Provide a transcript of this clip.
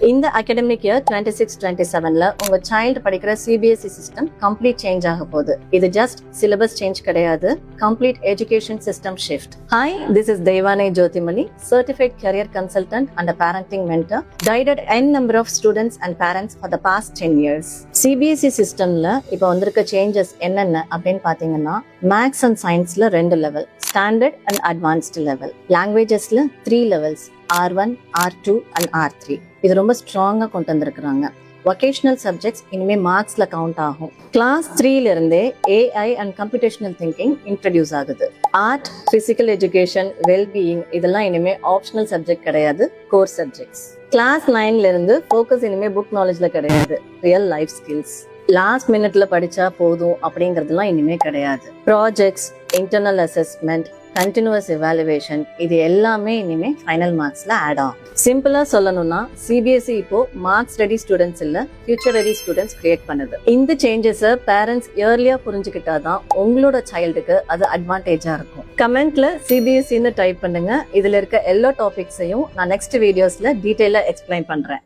இந்த academic year 26-27ல உங்க child படிக்கிற சிபிஎஸ்இ சிஸ்டம் கம்ப்ளீட் சேஞ்ச் ஆக போகுது. இது ஜஸ்ட் சிலபஸ் சேஞ்ச் கிடையாது, complete education system shift. Hi, this is Deivanai Jothimani, certified career consultant and a parenting mentor, guided n number of students and parents for the past 10 years. CBSE சிஸ்டம்ல இப்போ வந்திருக்க changes என்னென்ன அப்படின்னு பாத்தீங்கன்னா, மேக்ஸ் அண்ட் சயின்ஸ்ல 2 level, standard and advanced level. லாங்குவேஜஸ்ல 3 levels, R1, R2 and R3. இது ரொம்ப ஸ்ட்ராங்கா கொண்டு வந்திருக்கிறாங்க. வொகேஷனல் சப்ஜெக்ட்ஸ் இனிமே மார்க்ஸ்ல கவுண்ட் ஆகும். கிளாஸ் 3ல இருந்தே AI and computational thinking introduce ஆகுது. ஆர்ட், பிசிக்கல் எஜுகேஷன், வெல்பீயிங் இதெல்லாம் இனிமே ஆப்ஷனல் சப்ஜெக்ட் கிடையாது, கோர் சப்ஜெக்ட்ஸ். கிளாஸ் 9ல இருந்து ஃபோக்கஸ் இனிமே புக் நாலேஜ்ல கிடையாது, ரியல் லைஃப் ஸ்கில்ஸ். லாஸ்ட் மினிட்ல படிச்சா போதும் அப்படிங்கறதுலாம் இனிமே கிடையாது. Projects, internal assessment, continuous evaluation இது எல்லாமே இனிமே ஃபைனல் மார்க்ஸ்ல ஆட் ஆகும். சிம்பிளா சொல்லணும்னா சிபிஎஸ்இ இப்போ மார்க்ஸ் ரெடி ஸ்டூடெண்ட்ஸ் இல்ல, ஃபியூச்சர் ரெடி ஸ்டூடெண்ட்ஸ் கிரியேட் பண்ணுது. இந்த சேஞ்சஸை பேரண்ட்ஸ் இயர்லியா புரிஞ்சுக்கிட்டாதான் உங்களோட சைல்டுக்கு அது அட்வான்டேஜா இருக்கும். கமெண்ட்ல சிபிஎஸ்இன்னு டைப் பண்ணுங்க. இதுல இருக்க எல்லா டாபிக்ஸையும் நான் நெக்ஸ்ட் வீடியோஸ்ல டீடைலா எக்ஸ்பிளைன் பண்றேன்.